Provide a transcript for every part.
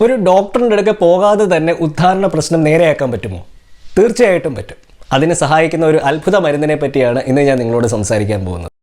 ഒരു ഡോക്ടറിൻ്റെ അടുക്കെ പോകാതെ തന്നെ ഉദ്ധാരണ പ്രശ്നം നേരെയാക്കാൻ പറ്റുമോ? തീർച്ചയായിട്ടും പറ്റും. അതിന് സഹായിക്കുന്ന ഒരു അത്ഭുത മരുന്നിനെ പറ്റിയാണ് ഇന്ന് ഞാൻ നിങ്ങളോട് സംസാരിക്കാൻ പോകുന്നത്.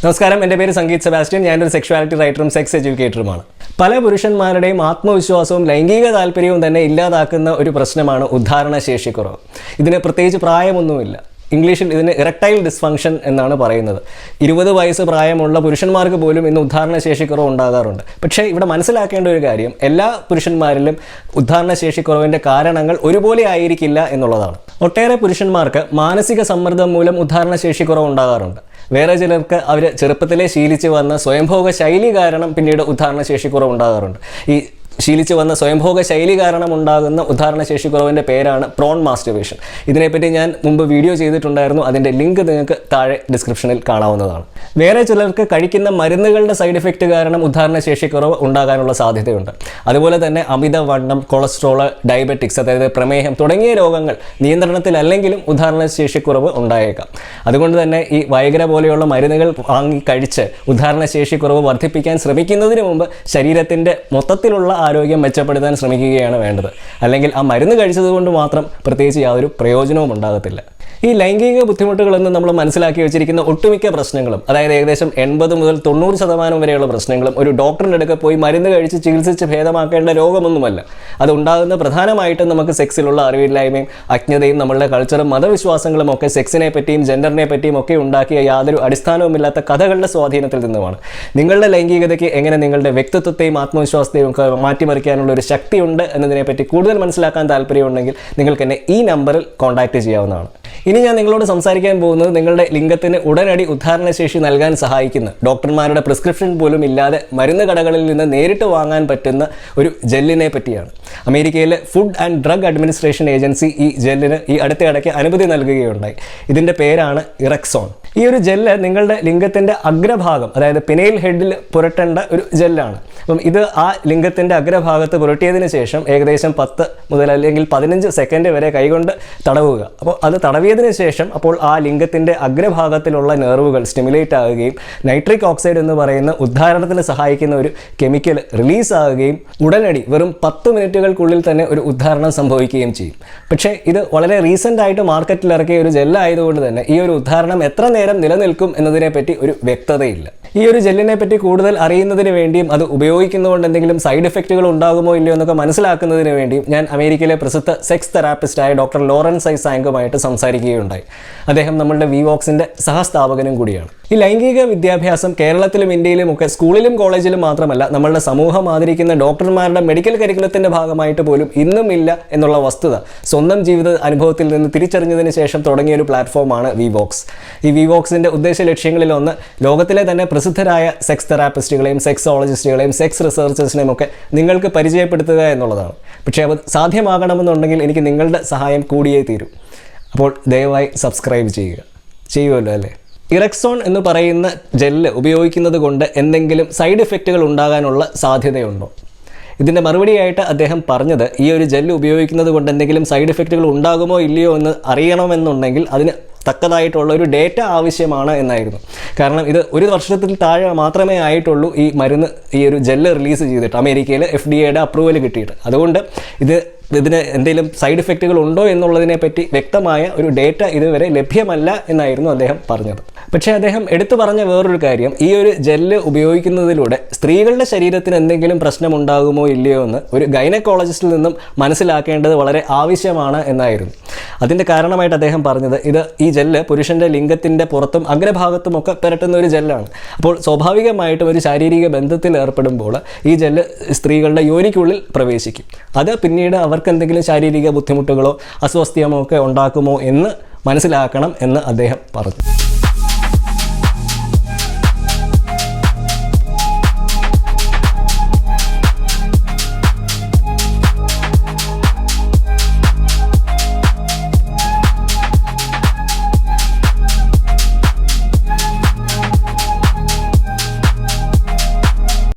നമസ്കാരം, എൻ്റെ പേര് സംഗീത് സെബാസ്റ്റ്യൻ. ഞാനൊരു സെക്ഷുവാലിറ്റി റൈറ്ററും സെക്സ് എഡ്യൂക്കേറ്ററുമാണ്. പല പുരുഷന്മാരുടെയും ആത്മവിശ്വാസവും ലൈംഗിക താല്പര്യവും തന്നെ ഇല്ലാതാക്കുന്ന ഒരു പ്രശ്നമാണ് ഉദ്ധാരണശേഷിക്കുറവ്. ഇതിന് പ്രത്യേകിച്ച് പ്രായമൊന്നുമില്ല. ഇംഗ്ലീഷിൽ ഇതിന് ഇറക്ടൈൽ ഡിസ്ഫങ്ഷൻ എന്നാണ് പറയുന്നത്. 20 വയസ്സ് പ്രായമുള്ള പുരുഷന്മാർക്ക് പോലും ഇന്ന് ഉദ്ധാരണശേഷിക്കുറവ് ഉണ്ടാകാറുണ്ട്. പക്ഷേ ഇവിടെ മനസ്സിലാക്കേണ്ട ഒരു കാര്യം, എല്ലാ പുരുഷന്മാരിലും ഉദ്ധാരണശേഷിക്കുറവിൻ്റെ കാരണങ്ങൾ ഒരുപോലെ ആയിരിക്കില്ല എന്നുള്ളതാണ്. ഒട്ടേറെ പുരുഷന്മാർക്ക് മാനസിക സമ്മർദ്ദം മൂലം ഉദ്ധാരണശേഷിക്കുറവ് ഉണ്ടാകാറുണ്ട്. വേറെ ചിലർക്ക് അവർ ചെറുപ്പത്തിലെ ശീലിച്ച് വന്ന സ്വയംഭോഗ ശൈലി കാരണം പിന്നീട് ഉദ്ധാരണശേഷിക്കുറവ് ഉണ്ടാകാറുണ്ട്. ഈ ശീലിച്ച് വന്ന സ്വയംഭോഗ ശൈലി കാരണം ഉണ്ടാകുന്ന ഉദ്ധാരണശേഷിക്കുറവിൻ്റെ പേരാണ് പ്രോൺ മാസ്റ്റർബേഷൻ. ഇതിനെപ്പറ്റി ഞാൻ മുമ്പ് വീഡിയോ ചെയ്തിട്ടുണ്ടായിരുന്നു. അതിൻ്റെ ലിങ്ക് നിങ്ങൾക്ക് താഴെ ഡിസ്ക്രിപ്ഷനിൽ കാണാവുന്നതാണ്. വേറെ ചിലർക്ക് കഴിക്കുന്ന മരുന്നുകളുടെ സൈഡ് എഫക്റ്റ് കാരണം ഉദ്ധാരണശേഷിക്കുറവ് ഉണ്ടാകാനുള്ള സാധ്യതയുണ്ട്. അതുപോലെ തന്നെ അമിതവണ്ണം, കൊളസ്ട്രോള്, ഡയബറ്റിക്സ് അതായത് പ്രമേഹം തുടങ്ങിയ രോഗങ്ങൾ നിയന്ത്രണത്തിലല്ലെങ്കിലും ഉദ്ധാരണശേഷിക്കുറവ് ഉണ്ടായേക്കാം. അതുകൊണ്ട് തന്നെ ഈ വയഗ്ര പോലെയുള്ള മരുന്നുകൾ വാങ്ങി കഴിച്ച് ഉദ്ധാരണശേഷിക്കുറവ് വർദ്ധിപ്പിക്കാൻ ശ്രമിക്കുന്നതിന് മുമ്പ് ശരീരത്തിൻ്റെ മൊത്തത്തിലുള്ള ആരോഗ്യം മെച്ചപ്പെടുത്താൻ ശ്രമിക്കുകയാണ് വേണ്ടത്. അല്ലെങ്കിൽ ആ മരുന്ന് കഴിച്ചതുകൊണ്ട് മാത്രം പ്രത്യേകിച്ച് യാതൊരു പ്രയോജനവും ഉണ്ടാകത്തില്ല. ഈ ലൈംഗിക ബുദ്ധിമുട്ടുകളെന്ന് നമ്മൾ മനസ്സിലാക്കി വെച്ചിരിക്കുന്ന ഒട്ടുമിക്ക പ്രശ്നങ്ങളും, അതായത് ഏകദേശം 80 മുതൽ 90% വരെയുള്ള പ്രശ്നങ്ങളും ഒരു ഡോക്ടറിൻ്റെ അടുക്ക പോയി മരുന്ന് കഴിച്ച് ചികിത്സിച്ച് ഭേദമാക്കേണ്ട രോഗമൊന്നുമല്ല. അതുണ്ടാകുന്ന പ്രധാനമായിട്ടും നമുക്ക് സെക്സിലുള്ള അറിവില്ലായ്മയും അജ്ഞതയും നമ്മളുടെ കൾച്ചറും മതവിശ്വാസങ്ങളും ഒക്കെ സെക്സിനെ പറ്റിയും ജെൻഡറിനെ പറ്റിയും ഒക്കെ ഉണ്ടാക്കിയ യാതൊരു അടിസ്ഥാനവുമില്ലാത്ത കഥകളുടെ സ്വാധീനത്തിൽ നിന്നുമാണ്. നിങ്ങളുടെ ലൈംഗികതയ്ക്ക് എങ്ങനെ നിങ്ങളുടെ വ്യക്തിത്വത്തെയും ആത്മവിശ്വാസത്തെയും ഒക്കെ മാറ്റിമറിക്കാനുള്ള ഒരു ശക്തിയുണ്ട് എന്നതിനെപ്പറ്റി കൂടുതൽ മനസ്സിലാക്കാൻ താല്പര്യമുണ്ടെങ്കിൽ നിങ്ങൾക്ക് എന്നെ ഈ നമ്പറിൽ കോൺടാക്റ്റ് ചെയ്യാവുന്നതാണ്. ഇനി ഞാൻ നിങ്ങളോട് സംസാരിക്കാൻ പോകുന്നത് നിങ്ങളുടെ ലിംഗത്തിന് ഉടനടി ഉദ്ധാരണശേഷി നൽകാൻ സഹായിക്കുന്ന, ഡോക്ടർമാരുടെ പ്രിസ്ക്രിപ്ഷൻ പോലും ഇല്ലാതെ മരുന്ന് കടകളിൽ നിന്ന് നേരിട്ട് വാങ്ങാൻ പറ്റുന്ന ഒരു ജെല്ലിനെ പറ്റിയാണ്. അമേരിക്കയിലെ food and drug administration agency ഈ ജെല്ലിന് ഈ അടുത്തിടയ്ക്ക് അനുമതി നൽകുകയുണ്ടായി. ഇതിൻ്റെ പേരാണ് ഇറക്സോൺ. ഈ ഒരു ജെല്ല് നിങ്ങളുടെ ലിംഗത്തിൻ്റെ അഗ്രഭാഗം, അതായത് പിനൈൽ ഹെഡിൽ പുരട്ടേണ്ട ഒരു ജെല്ലാണ്. അപ്പം ഇത് ആ ലിംഗത്തിൻ്റെ അഗ്രഭാഗത്ത് പുരട്ടിയതിന് ശേഷം ഏകദേശം 10 മുതൽ അല്ലെങ്കിൽ 15 സെക്കൻഡ് വരെ കൈകൊണ്ട് തടവുക. അപ്പോൾ അത് തടവിയതിന് ശേഷം അപ്പോൾ ആ ലിംഗത്തിൻ്റെ അഗ്രഭാഗത്തിലുള്ള നെർവുകൾ സ്റ്റിമുലേറ്റ് ആകുകയും നൈട്രിക് ഓക്സൈഡ് എന്ന് പറയുന്ന ഉദ്ധാരണത്തിന് സഹായിക്കുന്ന ഒരു കെമിക്കൽ റിലീസ് ആകുകയും ഉടനടി വെറും 10 മിനിറ്റുകൾക്കുള്ളിൽ തന്നെ ഒരു ഉദ്ധാരണം സംഭവിക്കുകയും ചെയ്യും. പക്ഷേ ഇത് വളരെ റീസെൻ്റ് ആയിട്ട് മാർക്കറ്റിൽ ഇറക്കിയ ഒരു ജെല്ലായതുകൊണ്ട് തന്നെ ഈ ഒരു ഉദ്ധാരണം എത്ര നേരം നിലനിൽക്കും എന്നതിനെപ്പറ്റി ഒരു വ്യക്തതയില്ല. ഈ ഒരു ജെല്ലിനെ പറ്റി കൂടുതൽ അറിയുന്നതിന് വേണ്ടിയും അത് ഉപയോഗിക്കുന്നതുകൊണ്ട് എന്തെങ്കിലും സൈഡ് എഫക്റ്റുകൾ ഉണ്ടാകുമോ ഇല്ലയോ എന്നൊക്കെ മനസ്സിലാക്കുന്നതിന് വേണ്ടിയും ഞാൻ അമേരിക്കയിലെ പ്രസിദ്ധ സെക്സ് തെറാപ്പിസ്റ്റായ ഡോക്ടർ ലോറൻസ് ഐ സാങ്കുമായിട്ട് സംസാരിക്കുകയുണ്ടായി. അദ്ദേഹം നമ്മളുടെ വിവോക്സിൻ്റെ സഹസ്ഥാപകനും കൂടിയാണ്. ഈ ലൈംഗിക വിദ്യാഭ്യാസം കേരളത്തിലും ഇന്ത്യയിലും ഒക്കെ സ്കൂളിലും കോളേജിലും മാത്രമല്ല, നമ്മളുടെ സമൂഹം ആദരിക്കുന്ന ഡോക്ടർമാരുടെ മെഡിക്കൽ കരിക്കുലത്തിൻ്റെ ഭാഗമായിട്ട് പോലും ഇന്നും ഇല്ല എന്നുള്ള വസ്തുത സ്വന്തം ജീവിത അനുഭവത്തിൽ നിന്ന് തിരിച്ചറിഞ്ഞതിന് ശേഷം തുടങ്ങിയ ഒരു പ്ലാറ്റ്ഫോമാണ് വിവോക്സ്. ഈ വിവോക്സിൻ്റെ ഉദ്ദേശ ലക്ഷ്യങ്ങളിലൊന്ന് ലോകത്തിലെ തന്നെ പ്രസിദ്ധരായ സെക്സ് തെറാപ്പിസ്റ്റുകളെയും സെക്സോളജിസ്റ്റുകളെയും സെക്സ് റിസർച്ചേഴ്സിനെയും ഒക്കെ നിങ്ങൾക്ക് പരിചയപ്പെടുത്തുക എന്നുള്ളതാണ്. പക്ഷേ അത് സാധ്യമാകണമെന്നുണ്ടെങ്കിൽ എനിക്ക് നിങ്ങളുടെ സഹായം കൂടിയേ തീരൂ. അപ്പോൾ ദയവായി സബ്സ്ക്രൈബ് ചെയ്യുമല്ലോ അല്ലേ? ഇറക്സോൺ എന്ന് പറയുന്ന ജെല്ല് ഉപയോഗിക്കുന്നത് കൊണ്ട് എന്തെങ്കിലും സൈഡ് എഫക്റ്റുകൾ ഉണ്ടാകാനുള്ള സാധ്യതയുണ്ടോ? ഇതിൻ്റെ മറുപടിയായിട്ട് അദ്ദേഹം പറഞ്ഞത്, ഈ ഒരു ജെല്ല് ഉപയോഗിക്കുന്നത് കൊണ്ട് എന്തെങ്കിലും സൈഡ് എഫക്റ്റുകൾ ഉണ്ടാകുമോ ഇല്ലയോ എന്ന് അറിയണമെന്നുണ്ടെങ്കിൽ അതിന് തക്കതായിട്ടുള്ള ഒരു ഡേറ്റ ആവശ്യമാണ് എന്നായിരുന്നു. കാരണം ഇത് 1 വർഷത്തിൽ താഴെ മാത്രമേ ആയിട്ടുള്ളൂ ഈ മരുന്ന്, ഈ ഒരു ജെല്ല് റിലീസ് ചെയ്തിട്ട് അമേരിക്കയിൽ FDAയുടെ അപ്രൂവൽ കിട്ടിയിട്ട്. അതുകൊണ്ട് ഇതിന് എന്തെങ്കിലും സൈഡ് എഫക്റ്റുകൾ ഉണ്ടോ എന്നുള്ളതിനെ പറ്റി വ്യക്തമായ ഒരു ഡേറ്റ ഇതുവരെ ലഭ്യമല്ല എന്നായിരുന്നു അദ്ദേഹം പറഞ്ഞത്. പക്ഷേ അദ്ദേഹം എടുത്തു പറഞ്ഞ വേറൊരു കാര്യം, ഈ ഒരു ജെല്ല് ഉപയോഗിക്കുന്നതിലൂടെ സ്ത്രീകളുടെ ശരീരത്തിന് എന്തെങ്കിലും പ്രശ്നമുണ്ടാകുമോ ഇല്ലയോ എന്ന് ഒരു ഗൈനക്കോളജിസ്റ്റിൽ നിന്നും മനസ്സിലാക്കേണ്ടത് വളരെ ആവശ്യമാണ് എന്നായിരുന്നു. അതിൻ്റെ കാരണമായിട്ട് അദ്ദേഹം പറഞ്ഞത്, ഈ ജെല്ല് പുരുഷൻ്റെ ലിംഗത്തിൻ്റെ പുറത്തും അഗ്രഭാഗത്തുമൊക്കെ പുരട്ടുന്ന ഒരു ജെല്ലാണ്. അപ്പോൾ സ്വാഭാവികമായിട്ടും ഒരു ശാരീരിക ബന്ധത്തിൽ ഏർപ്പെടുമ്പോൾ ഈ ജെല്ല് സ്ത്രീകളുടെ യോനിക്കുള്ളിൽ പ്രവേശിക്കും. അത് പിന്നീട് അവർക്ക് എന്തെങ്കിലും ശാരീരിക ബുദ്ധിമുട്ടുകളോ അസ്വസ്ഥയമോ ഒക്കെ ഉണ്ടാക്കുമോ എന്ന് മനസ്സിലാക്കണം എന്ന് അദ്ദേഹം പറഞ്ഞു.